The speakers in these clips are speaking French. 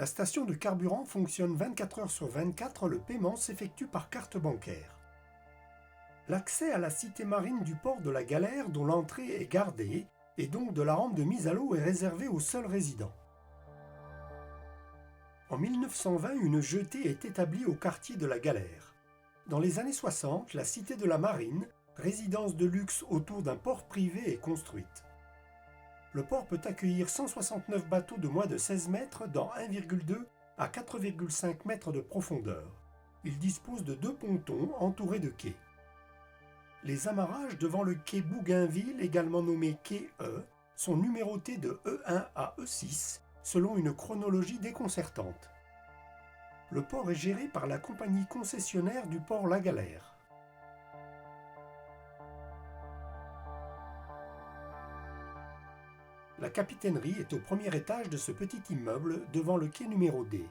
La station de carburant fonctionne 24 heures sur 24, le paiement s'effectue par carte bancaire. L'accès à la cité marine du port de la Galère, dont l'entrée est gardée, et donc de la rampe de mise à l'eau, est réservé aux seuls résidents. En 1920, une jetée est établie au quartier de la Galère. Dans les années 60, la cité de la Marine, résidence de luxe autour d'un port privé, est construite. Le port peut accueillir 169 bateaux de moins de 16 mètres dans 1,2 à 4,5 mètres de profondeur. Il dispose de 2 pontons entourés de quais. Les amarrages devant le quai Bougainville, également nommé quai E, sont numérotés de E1 à E6 selon une chronologie déconcertante. Le port est géré par la compagnie concessionnaire du port La Galère. La capitainerie est au premier étage de ce petit immeuble devant le quai numéro D.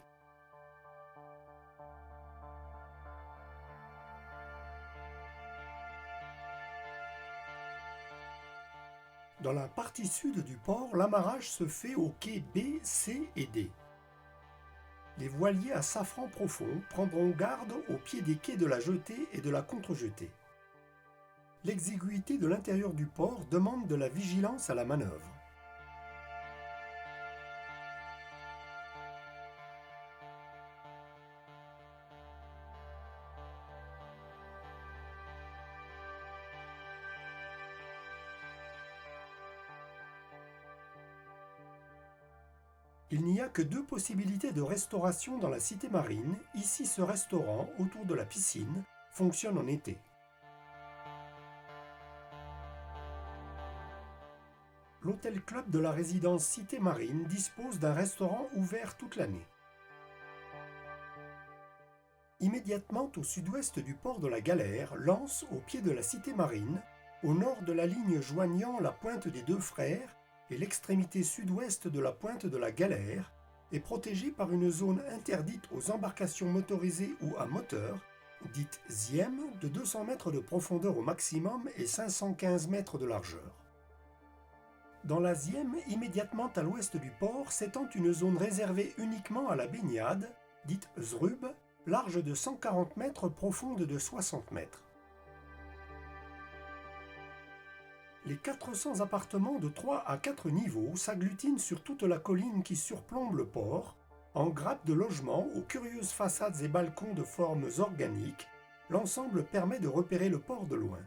Dans la partie sud du port, l'amarrage se fait aux quais B, C et D. Les voiliers à safran profond prendront garde au pied des quais de la jetée et de la contre-jetée. L'exiguïté de l'intérieur du port demande de la vigilance à la manœuvre. Il n'y a que 2 possibilités de restauration dans la cité marine. Ici, ce restaurant, autour de la piscine, fonctionne en été. L'hôtel club de la résidence Cité Marine dispose d'un restaurant ouvert toute l'année. Immédiatement au sud-ouest du port de la Galère, l'anse au pied de la Cité Marine, au nord de la ligne joignant la pointe des Deux Frères et l'extrémité sud-ouest de la pointe de la Galère, est protégée par une zone interdite aux embarcations motorisées ou à moteur, dite ZIEM, de 200 mètres de profondeur au maximum et 515 mètres de largeur. Dans la ZIEM, immédiatement à l'ouest du port, s'étend une zone réservée uniquement à la baignade, dite ZRUB, large de 140 mètres, profonde de 60 mètres. Les 400 appartements de 3 à 4 niveaux s'agglutinent sur toute la colline qui surplombe le port, en grappes de logements aux curieuses façades et balcons de formes organiques. L'ensemble permet de repérer le port de loin.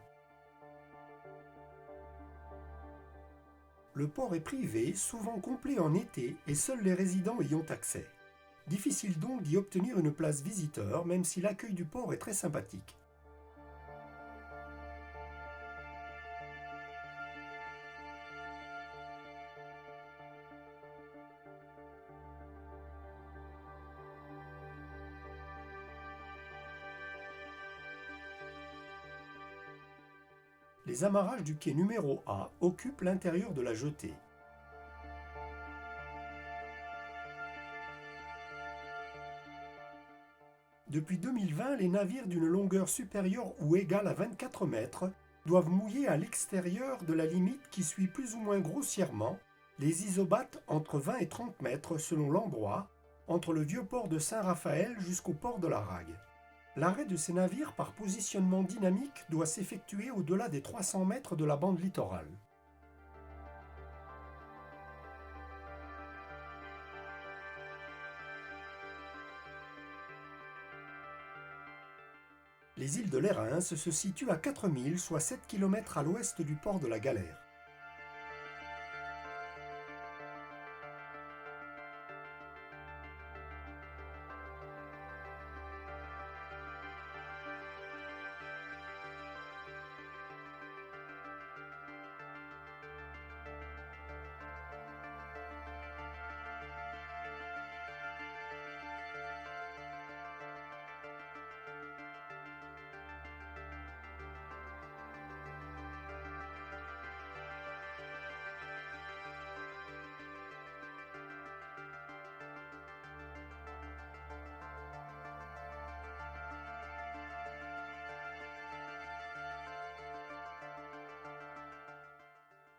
Le port est privé, souvent complet en été, et seuls les résidents y ont accès. Difficile donc d'y obtenir une place visiteur, même si l'accueil du port est très sympathique. Les amarrages du quai numéro A occupent l'intérieur de la jetée. Depuis 2020, les navires d'une longueur supérieure ou égale à 24 mètres doivent mouiller à l'extérieur de la limite qui suit plus ou moins grossièrement les isobates entre 20 et 30 mètres selon l'endroit, entre le vieux port de Saint-Raphaël jusqu'au port de la Rague. L'arrêt de ces navires par positionnement dynamique doit s'effectuer au-delà des 300 mètres de la bande littorale. Les îles de l'Érins se situent à 4000, soit 7 km à l'ouest du port de la Galère.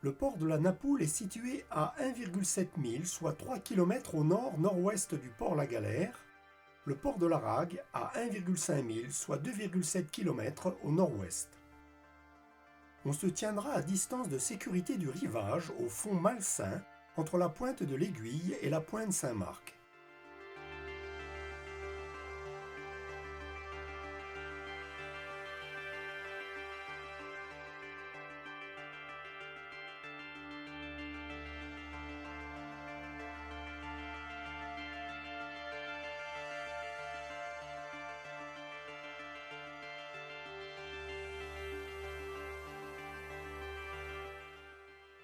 Le port de la Napoule est situé à 1,7 mile, soit 3 km au nord-nord-ouest du port La Galère. Le port de la Rague à 1,5 mile, soit 2,7 km au nord-ouest. On se tiendra à distance de sécurité du rivage au fond malsain entre la pointe de l'Aiguille et la pointe Saint-Marc.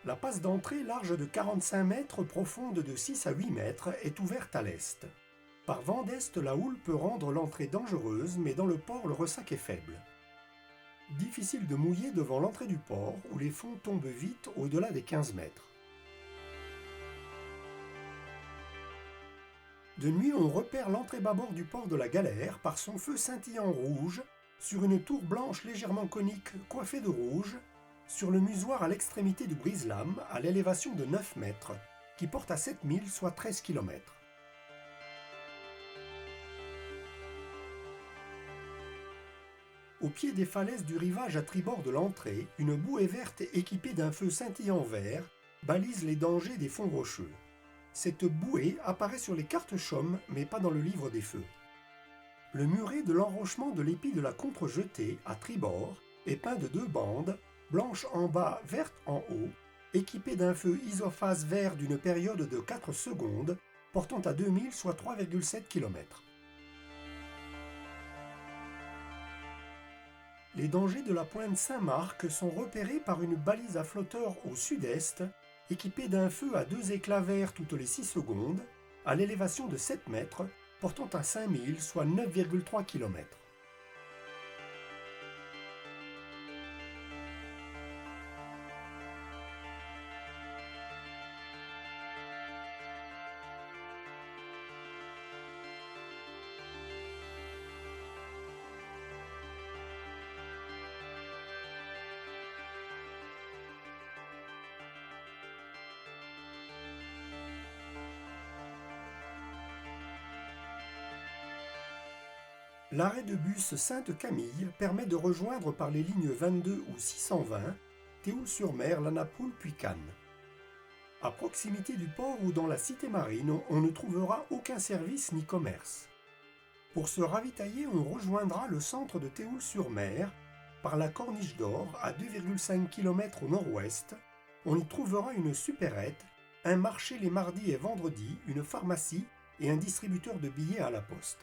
La passe d'entrée large de 45 mètres, profonde de 6 à 8 mètres, est ouverte à l'est. Par vent d'est, la houle peut rendre l'entrée dangereuse, mais dans le port, le ressac est faible. Difficile de mouiller devant l'entrée du port, où les fonds tombent vite au-delà des 15 mètres. De nuit, on repère l'entrée bâbord du port de la Galère par son feu scintillant rouge, sur une tour blanche légèrement conique coiffée de rouge, sur le musoir à l'extrémité du brise-lames, à l'élévation de 9 mètres, qui porte à 7 milles, soit 13 km. Au pied des falaises du rivage à tribord de l'entrée, une bouée verte équipée d'un feu scintillant vert balise les dangers des fonds rocheux. Cette bouée apparaît sur les cartes chaumes, mais pas dans le livre des feux. Le muret de l'enrochement de l'épi de la contre-jetée, à tribord, est peint de 2 bandes, blanche en bas, verte en haut, équipée d'un feu isophase vert d'une période de 4 secondes, portant à 2000, soit 3,7 km. Les dangers de la pointe Saint-Marc sont repérés par une balise à flotteur au sud-est, équipée d'un feu à 2 éclats verts toutes les 6 secondes, à l'élévation de 7 mètres, portant à 5000, soit 9,3 km. L'arrêt de bus Sainte-Camille permet de rejoindre par les lignes 22 ou 620 Théoul-sur-Mer, La Napoule puis Cannes. À proximité du port ou dans la cité marine, on ne trouvera aucun service ni commerce. Pour se ravitailler, on rejoindra le centre de Théoul-sur-Mer par la Corniche d'Or à 2,5 km au nord-ouest. On y trouvera une supérette, un marché les mardis et vendredis, une pharmacie et un distributeur de billets à la poste.